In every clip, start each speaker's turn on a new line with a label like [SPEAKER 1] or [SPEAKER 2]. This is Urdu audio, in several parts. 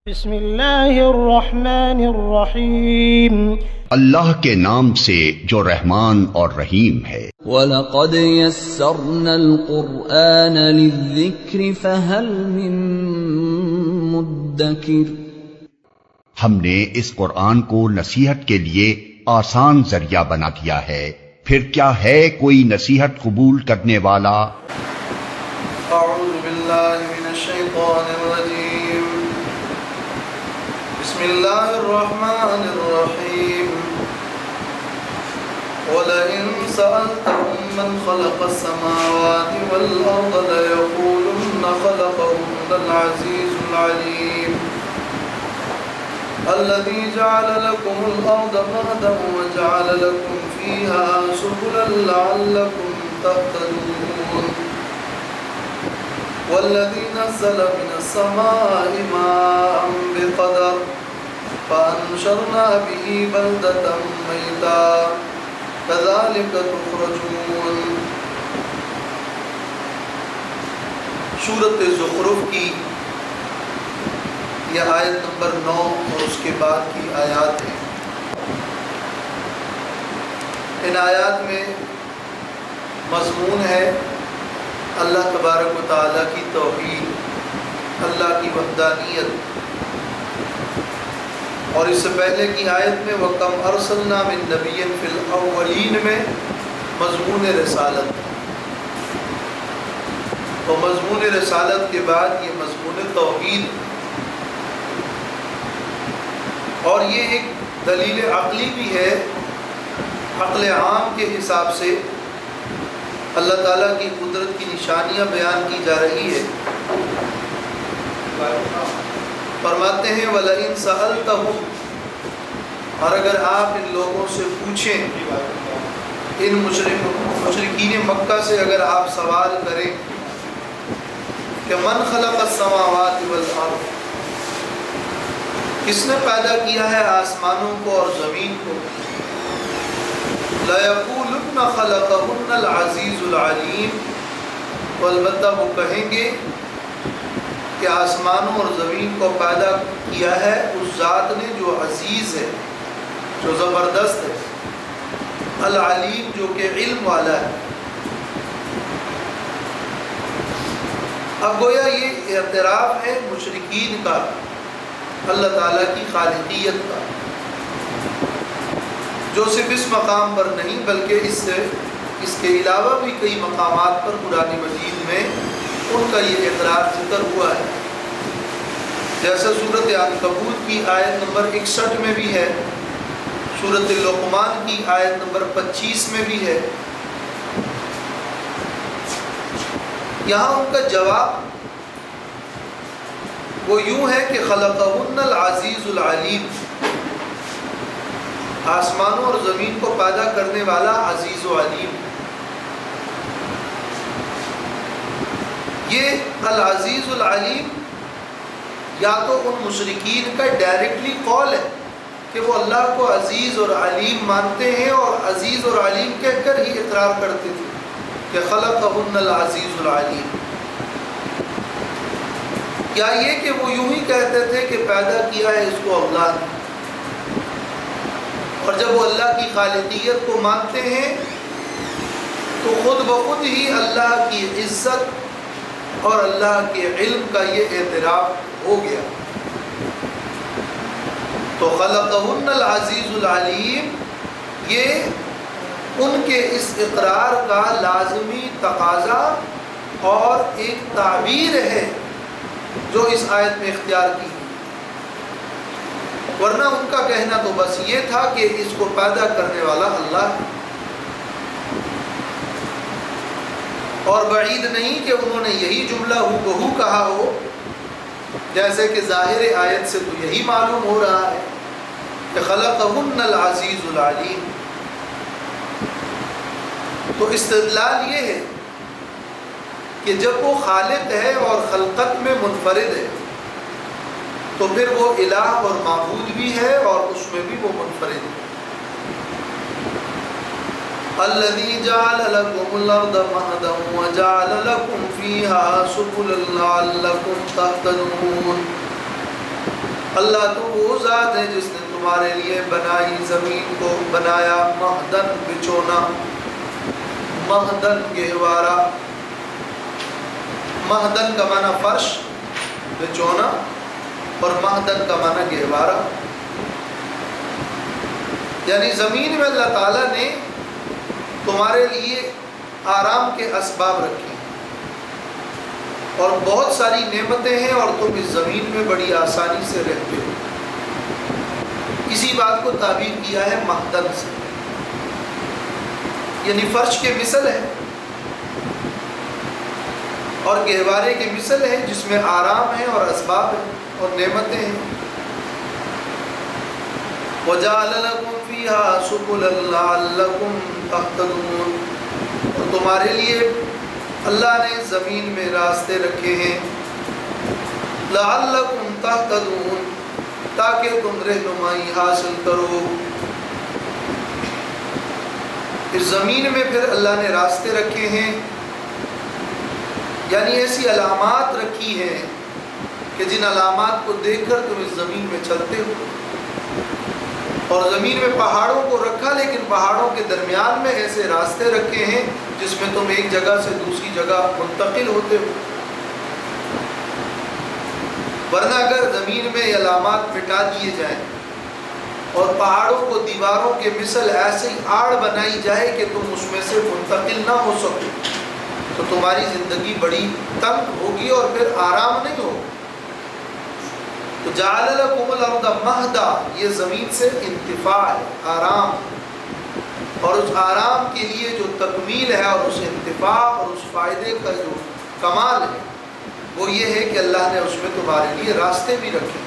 [SPEAKER 1] بسم اللہ الرحمن الرحیم،
[SPEAKER 2] اللہ کے نام سے جو رحمان اور رحیم ہے۔
[SPEAKER 3] وَلَقَدْ يَسَّرْنَا الْقُرْآنَ لِلذِّكْرِ فَهَلْ مِن مُدَّكِرٍ۔
[SPEAKER 2] ہم نے اس قرآن کو نصیحت کے لیے آسان ذریعہ بنا دیا ہے، پھر کیا ہے کوئی نصیحت قبول کرنے والا؟
[SPEAKER 4] اعوذ باللہ من الشیطان الرجیم، بسم اللہ الرحمن الرحیم، وَلَئِن سَأَلْتَهُم مَّنْ خَلَقَ السَّمَاوَاتِ وَالْأَرْضَ لَيَقُولُنَّ خَلَقَهُنَّ الْعَزِيزُ الْعَلِيمُ الَّذِي جَعَلَ لَكُمُ الْأَرْضَ مَهْدًا وَجَعَلَ لَكُمْ فِيهَا سُبُلًا لَّعَلَّكُمْ تَهْتَدُونَ وَالَّذِي نَزَّلَ مِنَ السَّمَاءِ مَاءً بِقَدَرٍ فَأَنشَرْنَا بِهِ بَلْدَةً مَّيْتًا كَذَلِكَ تُخْرَجُونَ۔ سورۃ زخرف کی یہ آیت نمبر 9 اور اس کے بعد کی آیات ہیں۔ ان آیات میں مضمون ہے اللہ تبارک و تعالیٰ کی توحید، اللہ کی وحدانیت، اور اس سے پہلے کی آیت میں وَكَمْ أَرْسَلْنَا مِن نَبِيٍّ فِي الْأَوَّلِينَ میں مضمون رسالت، تو مضمون رسالت کے بعد یہ مضمون توحید، اور یہ ایک دلیل عقلی بھی ہے، عقل عام کے حساب سے اللہ تعالیٰ کی قدرت کی نشانیاں بیان کی جا رہی ہے۔ فرماتے ہیں وَلَئِن سَأَلْتَهُمْ، اور اگر آپ ان لوگوں سے پوچھیں، ان مشرکین مکہ سے اگر آپ سوال کریں کہ من خلق السماوات والارض، کس نے پیدا کیا ہے آسمانوں کو اور زمین کو، لَيَقُولُنَّ خَلَقَهُنَّ الْعَزِيزُ الْعَلِيمُ، تو البتہ وہ کہیں گے کہ آسمانوں اور زمین کو پیدا کیا ہے اس ذات نے جو عزیز ہے، جو زبردست ہے، العلیم جو کہ علم والا ہے۔ اب گویا یہ اعتراف ہے مشرکین کا اللہ تعالیٰ کی خالقیت کا، جو صرف اس مقام پر نہیں بلکہ اس کے علاوہ بھی کئی مقامات پر قرآن مجید میں ان کا یہ اقرار ذکر ہوا ہے، جیسے سورۃ عنکبوت کی آیت نمبر 61 میں بھی ہے، سورۃ لقمان کی آیت نمبر 25 میں بھی ہے۔ یہاں ان کا جواب وہ یوں ہے کہ خلقہن العزیز العلیم، آسمانوں اور زمین کو پیدا کرنے والا عزیز و علیم۔ یہ العزیز العلیم یا تو ان مشرکین کا ڈائریکٹلی قول ہے کہ وہ اللہ کو عزیز اور علیم مانتے ہیں اور عزیز اور علیم کہہ کر ہی اقرار کرتے تھے کہ خلقہن العزیز العلیم، یا یہ کہ وہ یوں ہی کہتے تھے کہ پیدا کیا ہے اس کو اللہ نے، اور جب وہ اللہ کی خالقیت کو مانتے ہیں تو خود بخود ہی اللہ کی عزت اور اللہ کے علم کا یہ اعتراف ہو گیا۔ تو خلقہن العزیز العلیم یہ ان کے اس اقرار کا لازمی تقاضا اور ایک تعبیر ہے جو اس آیت میں اختیار کی، ورنہ ان کا کہنا تو بس یہ تھا کہ اس کو پیدا کرنے والا اللہ ہے، اور بعید نہیں کہ انہوں نے یہی جملہ ہو بہو کہا ہو، جیسے کہ ظاہر آیت سے تو یہی معلوم ہو رہا ہے کہ خلقہن العزیز العلیم۔ تو استدلال یہ ہے کہ جب وہ خالق ہے اور خلقت میں منفرد ہے تو پھر وہ الہ اور معبود بھی ہے اور اس میں بھی وہ منفرد ہے۔ الذی جعل لکم الارض مہدا وجعل لکم فیہا سبلا لعلکم تہتدون، اللہ تو وہ ذات ہے جس نے تمہارے لیے بنائی زمین کو، بنایا مہدن بچونا، مہدن گہوارہ، مہدن کا معنی فرش بچونا اور مہدن کا معنی گہوارہ، یعنی زمین میں اللہ تعالیٰ نے تمہارے لیے آرام کے اسباب رکھے اور بہت ساری نعمتیں ہیں اور تم اس زمین میں بڑی آسانی سے رہتے ہو۔ اسی بات کو تعبیر کیا ہے مہدن سے، یعنی فرش کے مثل ہے اور گہوارے کے مثل ہے جس میں آرام ہے اور اسباب ہے اور نعمتیں ہیں۔ وَجَعَلَ لَكُمْ فِيهَا سُبُلًا لَعَلَّكُمْ تَهْتَدُونَ، اور تمہارے لیے اللہ نے زمین میں راستے رکھے ہیں، لَعَلَّكُمْ تَهْتَدُونَ، تاکہ تم رہنمائی حاصل کرو۔ اس زمین میں پھر اللہ نے راستے رکھے ہیں، یعنی ایسی علامات رکھی ہیں کہ جن علامات کو دیکھ کر تم اس زمین میں چلتے ہو، اور زمین میں پہاڑوں کو رکھا لیکن پہاڑوں کے درمیان میں ایسے راستے رکھے ہیں جس میں تم ایک جگہ سے دوسری جگہ منتقل ہوتے ہو، ورنہ اگر زمین میں یہ علامات مٹا دیے جائیں اور پہاڑوں کو دیواروں کے مثل ایسے ہی آڑ بنائی جائے کہ تم اس میں سے منتقل نہ ہو سکو تو تمہاری زندگی بڑی تنگ ہوگی اور پھر آرام نہیں ہوگا۔ تو جعل لکم الارض مہدا، یہ زمین سے انتفاع ہے، آرام، اور اس آرام کے لیے جو تکمیل ہے اور اس انتفاع اور اس فائدے کا جو کمال ہے وہ یہ ہے کہ اللہ نے اس میں تمہارے لیے راستے بھی رکھے،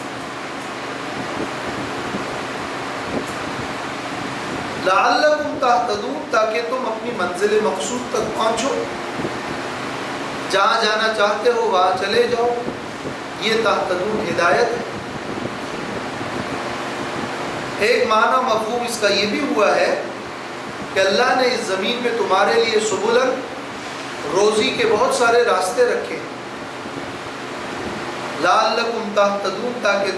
[SPEAKER 4] لعلکم تہتدون، تاکہ تم اپنی منزل مقصود تک پہنچو، جہاں جانا چاہتے ہو وہاں چلے جاؤ، یہ تہتدون ہدایت ہے۔ ایک معنی مفہوم اس کا یہ بھی ہوا ہے کہ اللہ نے اس زمین میں تمہارے لیے سبلن، روزی کے بہت سارے راستے رکھے، لعلکم تہتدون، تاکہ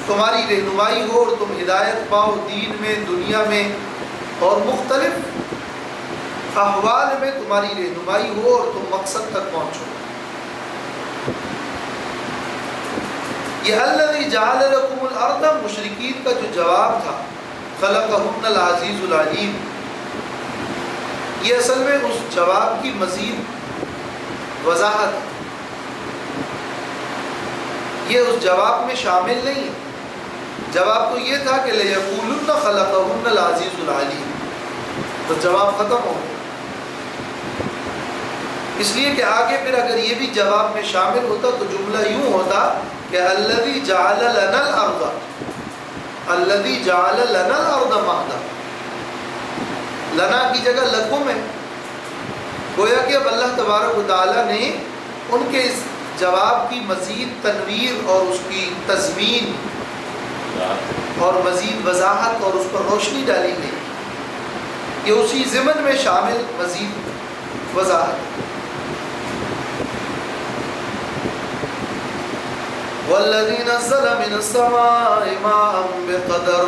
[SPEAKER 4] تمہاری رہنمائی ہو اور تم ہدایت پاؤ دین میں، دنیا میں، اور مختلف احوال میں تمہاری رہنمائی ہو اور تم مقصد تک پہنچو۔ یہ الذی جعل لکم الارض، مشرکین کا جو جواب تھا خلقہن العزیز العلیم، یہ اصل میں اس جواب کی مزید وضاحت ہے، یہ اس جواب میں شامل نہیں ہے۔ جواب تو یہ تھا کہ لیقولن خلقہن العزیز العلیم، تو جواب ختم ہو گیا، اس لیے کہ آگے پھر اگر یہ بھی جواب میں شامل ہوتا تو جملہ یوں ہوتا کہ الذی جعل لنا الارض، الذی جعل لنا الارض مہدا، لنا کی جگہ لکم ہے، گویا کہ اب اللہ تبارک و تعالیٰ نے ان کے اس جواب کی مزید تنویر اور اس کی تضمین اور مزید وضاحت اور اس پر روشنی ڈالی گئی، یہ اسی ضمن میں شامل مزید وضاحت۔ والذی نزل من السماء ماء بقدر،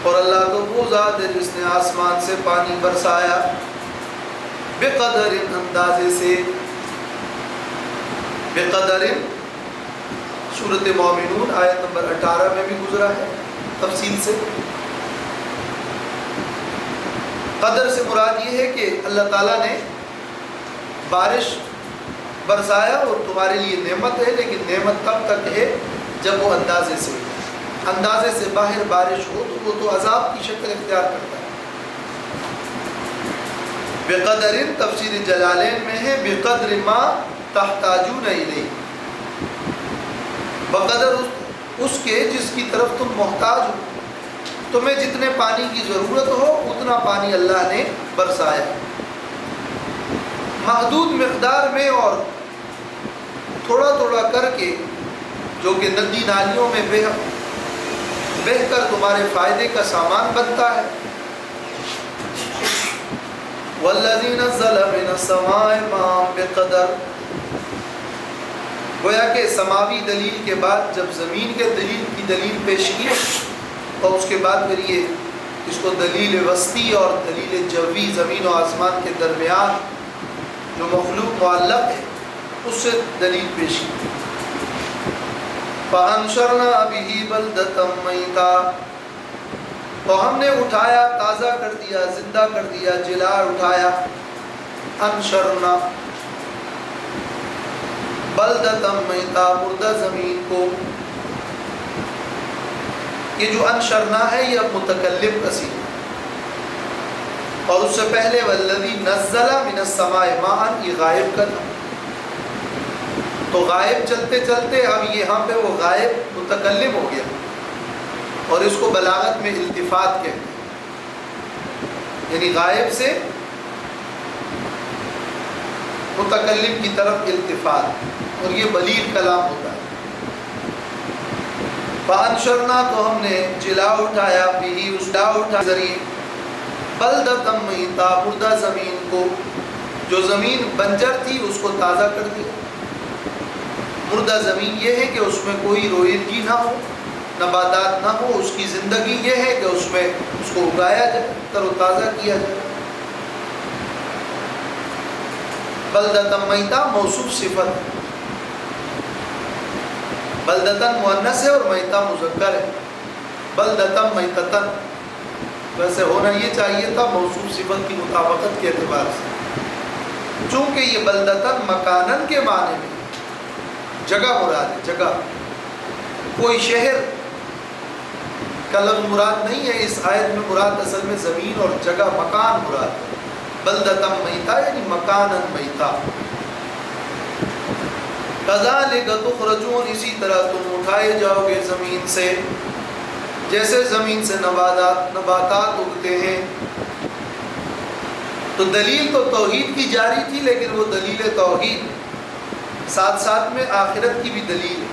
[SPEAKER 4] اور اللہ تو وہ ذات ہے جس نے آسمان سے پانی برسایا، بقدر، اندازے سے، بقدر سورۃ مومنون آیت نمبر 18 میں بھی گزرا ہے تفصیل سے۔ قدر سے مراد یہ ہے کہ اللہ تعالیٰ نے بارش برسایا اور تمہارے لیے نعمت ہے، لیکن نعمت تب تک ہے جب وہ اندازے سے، اندازے سے باہر بارش ہو تو وہ تو عذاب کی شکل اختیار کرتا ہے۔ بقدر تفسیر جلالین میں ہے بقدر ما تحتاجون الیہ، بقدر اس کے جس کی طرف تم محتاج ہو، تمہیں جتنے پانی کی ضرورت ہو اتنا پانی اللہ نے برسایا، محدود مقدار میں اور تھوڑا تھوڑا کر کے، جو کہ ندی نالیوں میں بہہ کر تمہارے فائدے کا سامان بنتا ہے۔ وَالَّذِي نَزَّلَ مِنَ السَّمَاءِ مَاءً بِقَدَرٍ، اور اللہ تو وہ ذات ہے جس نے آسمان سے پانی برسایا، بقدر، اندازے سے، بقدر سورۃ مومنون آیت نمبر 18 میں بھی گزرا ہے تفصیل سے۔ قدر سے مراد یہ ہے کہ اللہ تعالیٰ نے بارش برسایا اور تمہارے لیے نعمت ہے، لیکن نعمت تب تک ہے جب وہ اندازے سے، اندازے سے باہر بارش ہو تو وہ تو عذاب کی شکل اختیار کرتا ہے۔ گویا کہ سماوی دلیل کے بعد جب زمین کے دلیل کی دلیل پیش کی اور اس کے بعد پھر یہ اس کو دلیل وسطی اور دلیل جوی زمین و آسمان کے درمیان جو مخلوق معلق ہے اس سے دلیل پیش کی. فَأَنشَرْنَا بِهِ بَلْدَةً مَيْتًا تو ہم نے اٹھایا، تازہ کر دیا، زندہ کر دیا، جلا اٹھایا. انشرنا بلدۃ میتا مردہ زمین کو. یہ جو انشرنا ہے یہ اب متکلم کا صیغہ اور اس سے پہلے والذی نزل من السماء ماء یہ غائب کا تھا. تو غائب چلتے چلتے اب یہاں پہ وہ غائب متکلم ہو گیا اور اس کو بلاغت میں التفات کہتے ہیں، یعنی غائب سے متکلم کی طرف التفات، اور یہ بلیغ کلام ہوتا ہے. فانشرنا تو ہم نے جلا اٹھایا بھی اس لا اٹھا ذریعے بلدۃ میتا مردہ زمین کو، جو زمین بنجر تھی اس کو تازہ کر دیا. مردہ زمین یہ ہے کہ اس میں کوئی رویدگی نہ ہو، نباتات نہ ہو، اس کی زندگی یہ ہے کہ اس میں اس کو اگایا جائے، تر و تازہ کیا جائے. بلدۃ میتا موصوف صفت، بلدتن مؤنث ہے اور میتا مذکر ہے. بلدتن میتتن ویسے ہونا یہ چاہیے تھا موصوف صفت کی مطابقت کے اعتبار سے، چونکہ یہ بلدتن مکانن کے معنی میں جگہ مراد ہے، جگہ، کوئی شہر کا لفظ مراد نہیں ہے. اس آیت میں مراد اصل میں زمین اور جگہ، مکان مراد ہے. بلدتن میتا یعنی مکانن میتا. کذالک تخرجون اسی طرح تم اٹھائے جاؤ گے زمین سے، جیسے زمین سے نباتات اگتے ہیں. تو دلیل تو توحید کی جاری تھی، لیکن وہ دلیل توحید ساتھ ساتھ میں آخرت کی بھی دلیل ہے.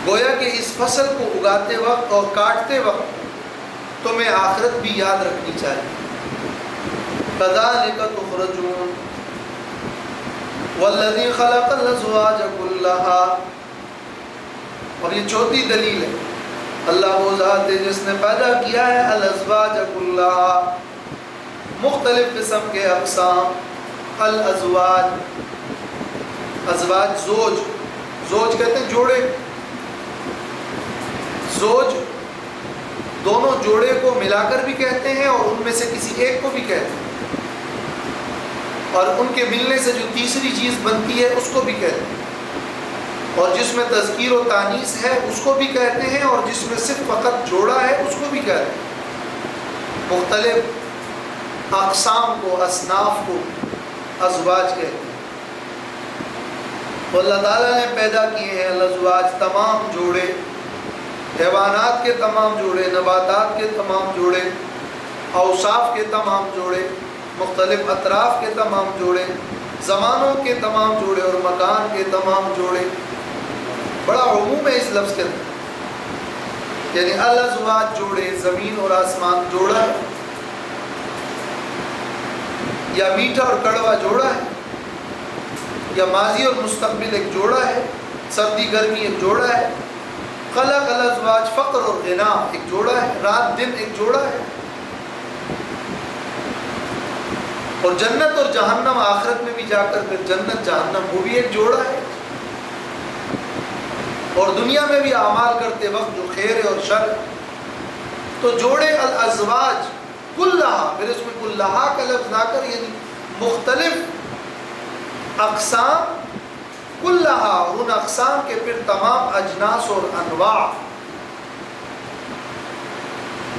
[SPEAKER 4] گویا کہ اس فصل کو اگاتے وقت اور کاٹتے وقت تمہیں آخرت بھی یاد رکھنی چاہیے. کذالک تخرجون والذی خلق الازواج کلها. اور یہ چوتھی دلیل ہے، اللہ وہ ذات ہے جس نے پیدا کیا ہے الازواج کلها، مختلف قسم کے اقسام. الازواج، ازواج زوج، زوج کہتے ہیں جوڑے. زوج دونوں جوڑے کو ملا کر بھی کہتے ہیں اور ان میں سے کسی ایک کو بھی کہتے ہیں، اور ان کے ملنے سے جو تیسری چیز بنتی ہے اس کو بھی کہتے ہیں، اور جس میں تذکیر و تانیث ہے اس کو بھی کہتے ہیں، اور جس میں صرف فقط جوڑا ہے اس کو بھی کہتے ہیں. مختلف اقسام کو، اصناف کو ازواج کہتے ہیں. تو اللہ تعالیٰ نے پیدا کیے ہیں الازواج تمام جوڑے، حیوانات کے تمام جوڑے، نباتات کے تمام جوڑے، اوصاف کے تمام جوڑے، مختلف اطراف کے تمام جوڑے، زمانوں کے تمام جوڑے اور مکان کے تمام جوڑے. بڑا عموم ہے اس لفظ کے اندر، یعنی الازواج جوڑے، زمین اور آسمان جوڑا ہے، یا میٹھا اور کڑوا جوڑا ہے، یا ماضی اور مستقبل ایک جوڑا ہے، سردی گرمی ایک جوڑا ہے. خلق الازواج فقر اور غنا ایک جوڑا ہے، رات دن ایک جوڑا ہے. اور جنت اور جہنم آخرت میں بھی جا کر پھر جنت جہنم وہ بھی ایک جوڑا ہے. اور دنیا میں بھی اعمال کرتے وقت جو خیر ہے اور شر. تو جوڑے الازواج کلہا، پھر اس میں کلہا کا لفظ لا کر یعنی مختلف اقسام، کلہا، اور ان اقسام کے پھر تمام اجناس اور انواع،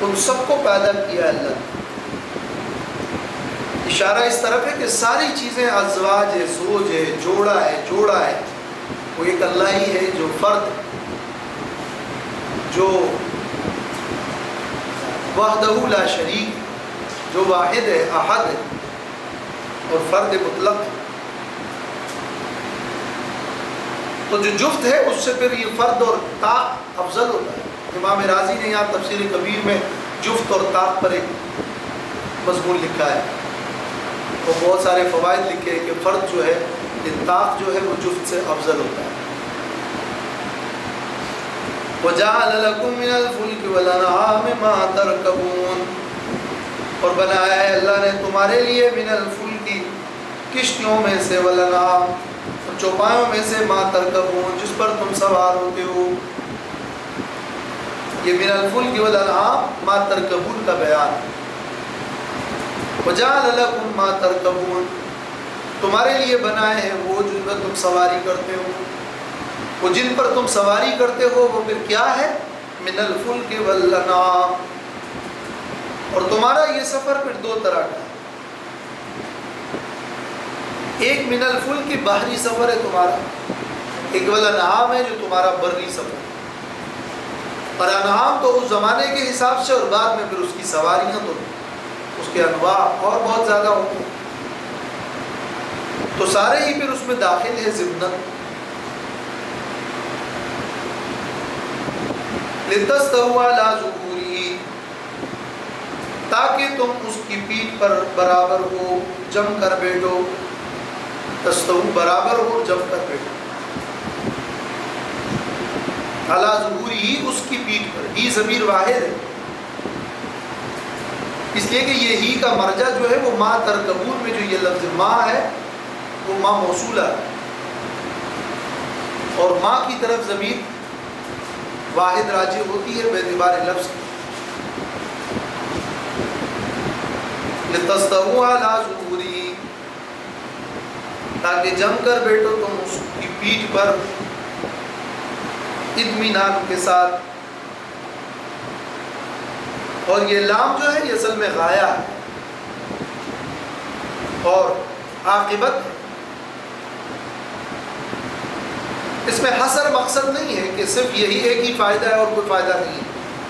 [SPEAKER 4] ان سب کو پیدا کیا اللہ نے. اشارہ اس طرف ہے کہ ساری چیزیں ازواج ہے، زوج ہے، جوڑا ہے، جوڑا ہے، وہ ایک اللہ ہی ہے جو فرد، جو وحدہ لا شریک، جو واحد ہے، احد ہے اور فرد مطلق ہے. تو جو جفت ہے اس سے پھر یہ فرد اور طاق افضل ہوتا ہے. امام رازی نے یہاں تفسیر کبیر میں جفت اور طاق پر ایک مضمون لکھا ہے. تو بہت سارے فوائد لکھے کہ فرد جو ہے طاق جو ہے وہ جفت سے افضل ہوتا ہے. وَجَعَلَ لَكُم مِّنَ الْفُلْكِ وَالْأَنْعَامِ مَا تَرْكَبُونَ, اور بنایا ہے اللہ نے تمہارے لیے من الفلکی کشتیوں میں سے, والانعام اور چوپایوں میں سے, ما ترکبون جس پر تم سوار ہوتے ہو. یہ من الفلک والانعام ما ترکبون کا بیان. وجعل لکم ما ترکبون, تمہارے لیے بنائے ہیں وہ جن پر تم سواری کرتے ہو. وہ جن پر تم سواری کرتے ہو وہ پھر کیا ہے؟ من الفلک والانعام. اور تمہارا یہ سفر پھر دو طرح کا ہے. ایک من الفلک باہری سفر ہے تمہارا, ایک والانعام ہے جو تمہارا بری سفر ہے. اور انعام تو اس زمانے کے حساب سے, اور بعد میں پھر اس کی سواریاں تو اس کے انواع اور بہت زیادہ ہوتے ہیں. تو سارے ہی پھر اس میں داخل ہے ضمن. لِتَسْتَوُوا عَلَىٰ ظُهُورِهِ, تاکہ تم اس کی پیٹھ پر برابر ہو, جم کر بیٹھو. تستو برابر ہو, جم کر بیٹھو. عَلَىٰ ظُهُورِهِ اس کی پیٹھ پر. ہی ضمیر واحد ہے, اس لیے کہ یہ ہی کا مرجع جو ہے وہ ما ترکبون میں جو یہ لفظ ما ہے وہ ما موصولہ ہے, اور ما کی طرف ضمیر واحد راجع ہوتی ہے باعتبار لفظ. لِتَسْتَوُوا عَلَىٰ ظُهُورِهِ, تاکہ جم کر بیٹھو تم اس کی پیٹھ پر اطمینان کے ساتھ. اور یہ لام جو ہے یہ اصل میں غایہ ہے اور عاقبت ہے. اس میں حصر مقصد نہیں ہے کہ صرف یہی ایک ہی فائدہ ہے اور کوئی فائدہ نہیں ہے.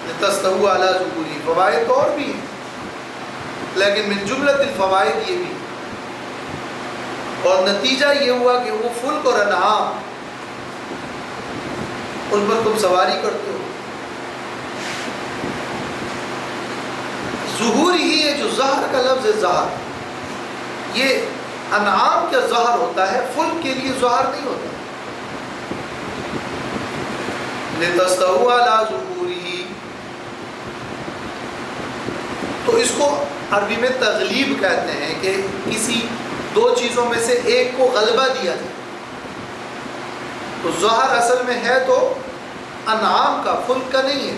[SPEAKER 4] لِتَسْتَوُوا عَلَىٰ ظُهُورِهِ, فوائد تو اور بھی ہیں لیکن من جملۃ الفوائد یہ بھی. اور نتیجہ یہ ہوا کہ وہ فلک اور انعام ان پر تم سواری کرتے ہو. ظہور ہی ہے جو ظہر کا لفظ ہے, ظہر یہ انعام کا ظہر ہوتا ہے, فلک کے لیے ظہر نہیں ہوتا. لِتَسْتَوُوا عَلَىٰ ظُهُورِهِ, تو اس کو عربی میں تغلیب کہتے ہیں کہ کسی دو چیزوں میں سے ایک کو غلبہ دیا جائے. تو ظہر اصل میں ہے تو انعام کا, فلک کا نہیں ہے,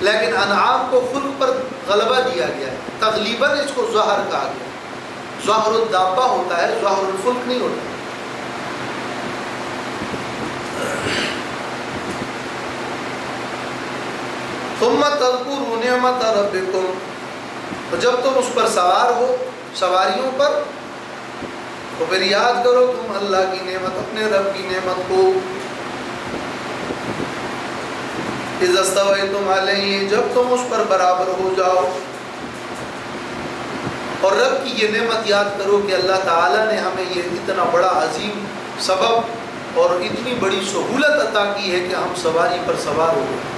[SPEAKER 4] لیکن انعام کو فلک پر غلبہ دیا گیا ہے. تغلیباً اس کو ظہر کہا گیا. ظہر الدابہ ہوتا ہے, ظہر الفلک نہیں ہوتا. ثم تذکروا نعمت ربکم, تو جب تم اس پر سوار ہو, سواریوں پر, تو پھر یاد کرو تم اللہ کی نعمت, اپنے رب کی نعمت کو. اذا استویتم علیہ, جب تم اس پر برابر ہو جاؤ. اور رب کی یہ نعمت یاد کرو کہ اللہ تعالیٰ نے ہمیں یہ اتنا بڑا عظیم سبب اور اتنی بڑی سہولت عطا کی ہے کہ ہم سواری پر سوار ہو گئے.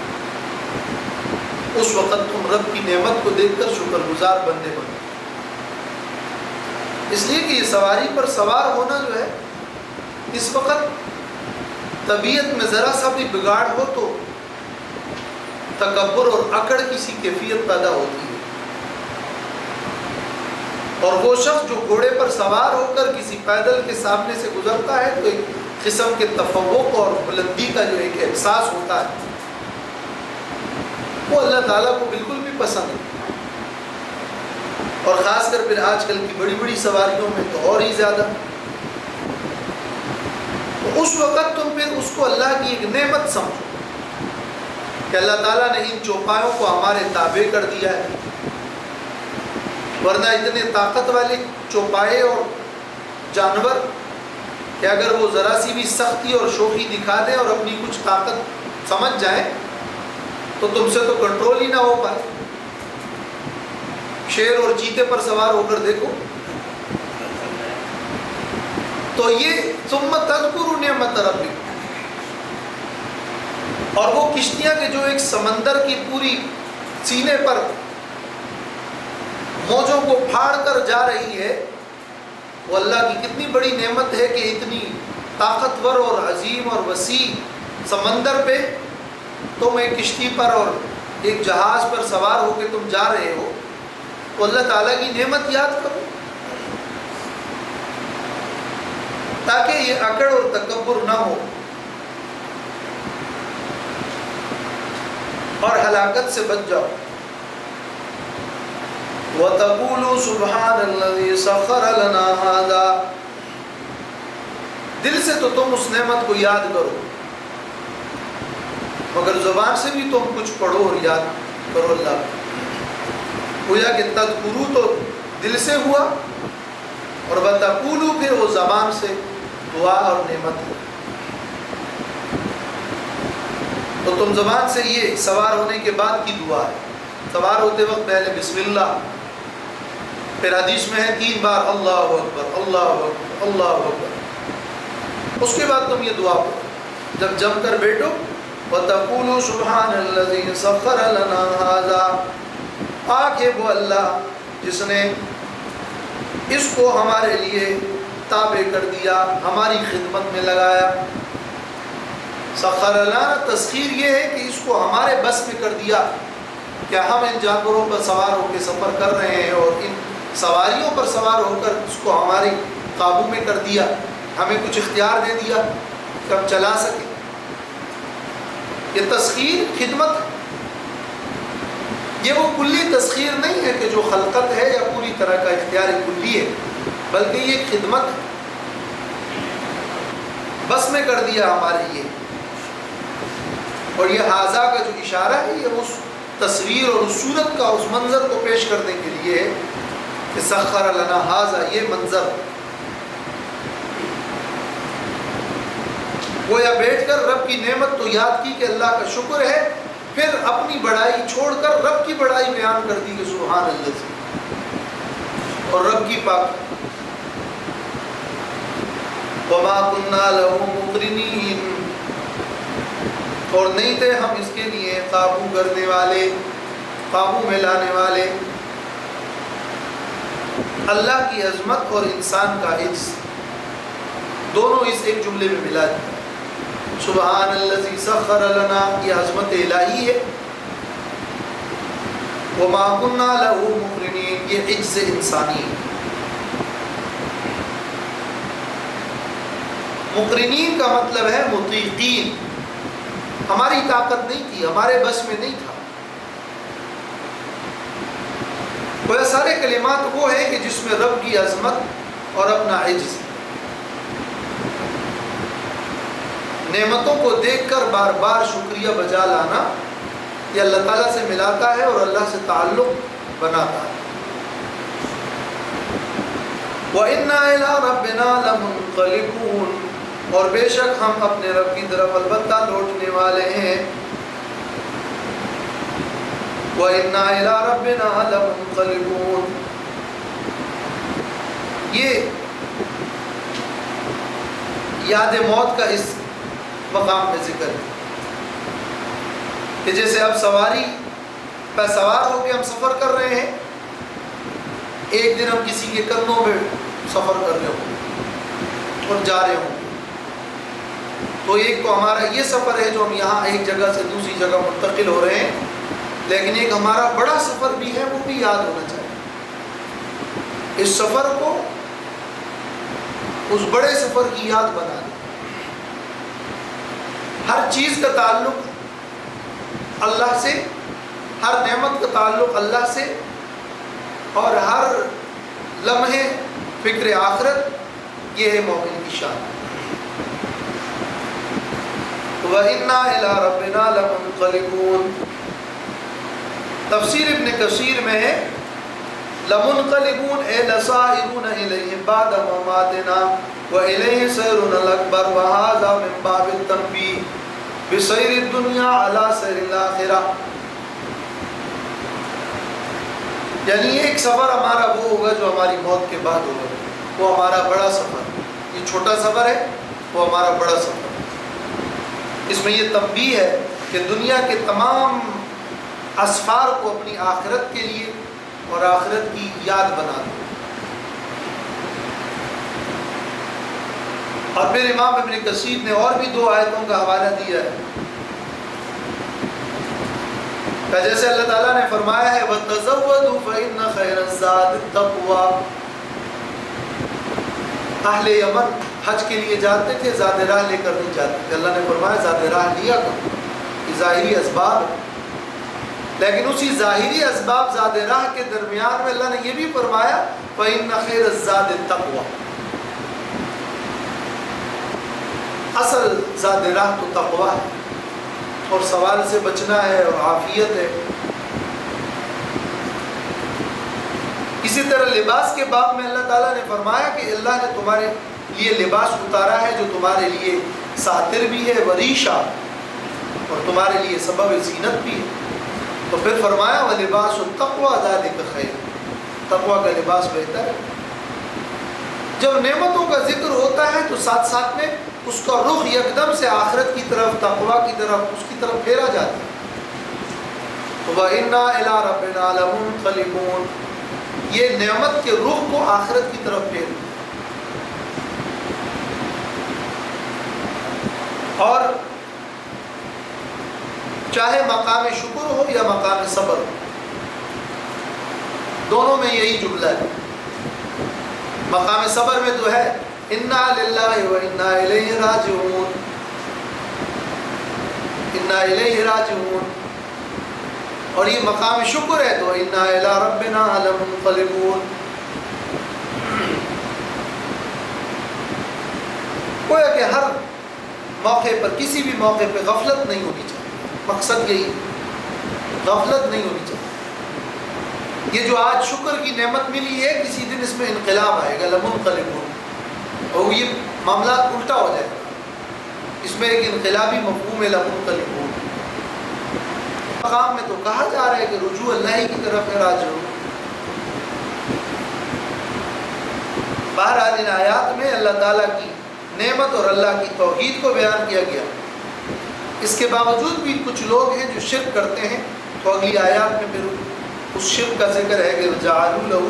[SPEAKER 4] اس وقت تم رب کی نعمت کو دیکھ کر شکر گزار بندے بنو. اس لیے کہ یہ سواری پر سوار ہونا جو ہے, اس وقت طبیعت میں ذرا سا بھی بگاڑ ہو تو تکبر اور اکڑ کسی کیفیت پیدا ہوتی ہے. اور وہ شخص جو گھوڑے پر سوار ہو کر کسی پیدل کے سامنے سے گزرتا ہے تو ایک قسم کے تفوق اور بلندی کا جو ایک احساس ہوتا ہے, وہ اللہ تعالیٰ کو بالکل بھی پسند ہے. اور خاص کر پھر آج کل کی بڑی بڑی سواریوں میں تو اور ہی زیادہ. تو اس وقت تم پھر اس کو اللہ کی ایک نعمت سمجھو کہ اللہ تعالیٰ نے ان چوپایوں کو ہمارے تابع کر دیا ہے. ورنہ اتنے طاقت والے چوپائے اور جانور کہ اگر وہ ذرا سی بھی سختی اور شوخی دکھا دیں اور اپنی کچھ طاقت سمجھ جائیں تو تم سے تو کنٹرول ہی نہ ہو پائے. شیر اور چیتے پر سوار ہو کر دیکھو. تو یہ ثم تذکروا نعمت ربکم, اور وہ کشتیاں کہ جو ایک سمندر کی پوری سینے پر موجوں کو پھاڑ کر جا رہی ہے, وہ اللہ کی کتنی بڑی نعمت ہے کہ اتنی طاقتور اور عظیم اور وسیع سمندر پہ تم ایک کشتی پر اور ایک جہاز پر سوار ہو کے تم جا رہے ہو، تو اللہ تعالیٰ کی نعمت یاد کرو، تاکہ یہ اکڑ اور تکبر نہ ہو اور ہلاکت سے بچ جاؤ۔ وَتَقُولُوا سُبْحَانَ الَّذِي سَخَّرَ لَنَا هَذَا، دل سے تو تم اس نعمت کو یاد کرو، مگر زبان سے بھی تم کچھ پڑھو اور یاد کرو اللہ کو۔ گویا کہ تذکرو تو دل سے ہوا، اور وَتَقُولُوا پھر وہ زبان سے دعا اور نعمت ہے۔ تو تم زبان سے یہ سوار ہونے کے بعد کی دعا ہے، سوار ہوتے وقت پہلے بسم اللہ، پھر حدیث میں ہے 3 بار اللہ اکبر اللہ اکبر اللہ اکبر، اس کے بعد تم یہ دعا پڑھو جب جم کر بیٹھو۔ وَتَقُولُوا سُبْحَانَ الَّذِي سَخَّرَ لَنَا هَذَا، پاک ہے وہ اللہ جس نے اس کو ہمارے لیے تابع کر دیا، ہماری خدمت میں لگایا۔ سخر لنا، تسخیر یہ ہے کہ اس کو ہمارے بس میں کر دیا، کیا ہم ان جانوروں پر سوار ہو کے سفر کر رہے ہیں اور ان سواریوں پر سوار ہو کر اس کو ہمارے قابو میں کر دیا، ہمیں کچھ اختیار دے دیا کہ ہم چلا سکیں۔ یہ تسخیر خدمت ہے، یہ وہ کلی تسخیر نہیں ہے کہ جو خلقت ہے یا پوری طرح کا اختیار کلی ہے، بلکہ یہ خدمت ہے، بس میں کر دیا ہمارے لیے۔ اور یہ ہاذا کا جو اشارہ ہے یہ اس تصویر اور اس صورت کا، اس منظر کو پیش کرنے کے لیے ہے کہ سخر لنا ہاذا، یہ منظر گویا بیٹھ کر رب کی نعمت تو یاد کی کہ اللہ کا شکر ہے، پھر اپنی بڑائی چھوڑ کر رب کی بڑائی بیان کر دی کہ سبحان اللہ سے، اور رب کی پاک۔ وما كنا له مقرنين، اور نہیں تھے ہم اس کے لیے قابو کرنے والے، قابو میں لانے والے۔ اللہ کی عظمت اور انسان کا عجز دونوں اس ایک جملے میں ملا دیا۔ سبحان الذی سخر لنا، یہ عظمت الہی ہے، وما كنا له مقرنين، یہ عجز انسانی ہے۔ مقرنین کا مطلب ہے مطیقین، ہماری طاقت نہیں تھی، ہمارے بس میں نہیں تھا۔ وہ سارے کلمات وہ ہیں کہ جس میں رب کی عظمت اور اپنا عجز، نعمتوں کو دیکھ کر بار بار شکریہ بجا لانا، یہ اللہ تعالیٰ سے ملاتا ہے اور اللہ سے تعلق بناتا ہے۔ وَإِنَّا إِلَىٰ رَبِّنَا لَمُنْقَلِبُونَ، اور بے شک ہم اپنے رب کی طرف البتہ لوٹنے والے ہیں۔ وَإِنَّا إِلَىٰ رَبِّنَا لَمُنْقَلِبُونَ، یہ یاد موت کا اس مقام میں ذکر ہے کہ جیسے اب سواری پہ سوار ہو کے ہم سفر کر رہے ہیں، ایک دن ہم کسی کے کندھوں میں سفر کر رہے ہوں اور جا رہے ہوں، تو ایک تو ہمارا یہ سفر ہے جو ہم یہاں ایک جگہ سے دوسری جگہ منتقل ہو رہے ہیں، لیکن ایک ہمارا بڑا سفر بھی ہے، وہ بھی یاد ہونا چاہیے۔ اس سفر کو، اس بڑے سفر کی یاد بنا دیں۔ ہر چیز کا تعلق اللہ سے، ہر نعمت کا تعلق اللہ سے، اور ہر لمحے فکر آخرت، یہ ہے مومن کی شان۔ وَإِنَّا إِلَىٰ رَبِّنَا لَمُنْقَلِبُونَ، تفسیر ابن کثیر میں ہے لَمُنْقَلِبُونَ اے لَسَائِرُونَ إِلَيْهِ بَعْدَ مَمَاتِنَا وَإِلَيْهِ سَيْرُنَا الْأَكْبَرُ وَهَذَا مِنْ بَابِ التَّنْبِيهِ بِسَيْرِ الدُّنْيَا عَلَىٰ سَيْرِ الْآخِرَةِ، یعنی ایک سفر ہمارا وہ ہوگا جو ہماری موت کے بعد ہوگا، وہ ہمارا بڑا سفر، یہ چھوٹا سفر ہے، وہ ہمارا بڑا سفر۔ اس میں یہ تنبیہ ہے کہ دنیا کے تمام اسفار کو اپنی آخرت کے لیے اور آخرت کی یاد بنا دو۔ اور پھر امام ابن کثیر نے اور بھی 2 آیتوں کا حوالہ دیا ہے کہ جیسے اللہ تعالیٰ نے فرمایا ہے وَتَزَوَّدُوا فَإِنَّ خَيْرَ الزَّادِ التَّقْوَىٰ، اہل یمن حج کے لیے جاتے تھے، زاد راہ لے کر نہیں جاتے تھے. اللہ نے فرمایا زاد راہ لیا کرو، یہ ظاہری اسباب ہے، لیکن اسی ظاہری اسباب زاد راہ کے درمیان میں اللہ نے یہ بھی فرمایا فَإِنَّ خَيْرَ الزَّادِ التَّقْوَىٰ، اصل زاد راہ تو تقویٰ ہے اور سوال سے بچنا ہے اور عافیت ہے. اسی طرح لباس کے باب میں اللہ تعالیٰ نے فرمایا کہ اللہ نے تمہارے لیے لباس اتارا ہے جو تمہارے لیے ساتر بھی ہے وریشہ، اور تمہارے لیے سبب زینت بھی ہے. تو پھر فرمایا وَلِبَاسُ التَّقْوَىٰ ذَلِكَ خَيْرٌ، تقویٰ کا لباس بہتر ہے. جب نعمتوں کا ذکر ہوتا ہے تو ساتھ ساتھ میں اس کا رخ یکدم سے آخرت کی طرف، تقویٰ کی طرف، اس کی طرف پھیرا جاتا ہے. وَإِنَّا إِلَىٰ رَبِّنَا لَمُنْقَلِبُونَ، یہ نعمت کے رخ کو آخرت کی طرف پھیر. اور چاہے مقام شکر ہو یا مقام صبر ہو، دونوں میں یہی جملہ ہے. مقام صبر میں تو ہے اِنَّا لِلَّهِ وَإِنَّا إِلَيْهِ رَاجِعُونَ، اِنَّا إِلَيْهِ رَاجِعُونَ، اور یہ مقام شکر ہے تو اِنَّا إِلَىٰ رَبِّنَا لَمُنْقَلِبُونَ. گویا کہ ہر موقع پر، کسی بھی موقع پہ غفلت نہیں ہونی چاہیے. مقصد یہی غفلت نہیں ہونی چاہیے. یہ جو آج شکر کی نعمت ملی ہے، کسی دن اس میں انقلاب آئے گا، لمنقلبون، اور یہ معاملہ الٹا ہو جائے گا. اس میں ایک انقلابی مفہوم ہے لمنقلبون. مقام میں تو کہا جا رہا ہے کہ رجوع اللہ کی طرف ہے، راجعون. بہرحال ان آیات میں اللہ تعالیٰ کی نعمت اور اللہ کی توحید کو بیان کیا گیا. اس کے باوجود بھی کچھ لوگ ہیں جو شرک کرتے ہیں، تو اگلی آیات میں پھر اس شرک کا ذکر ہے کہ جعلوا لہ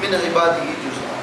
[SPEAKER 4] من عبادہ جزءا.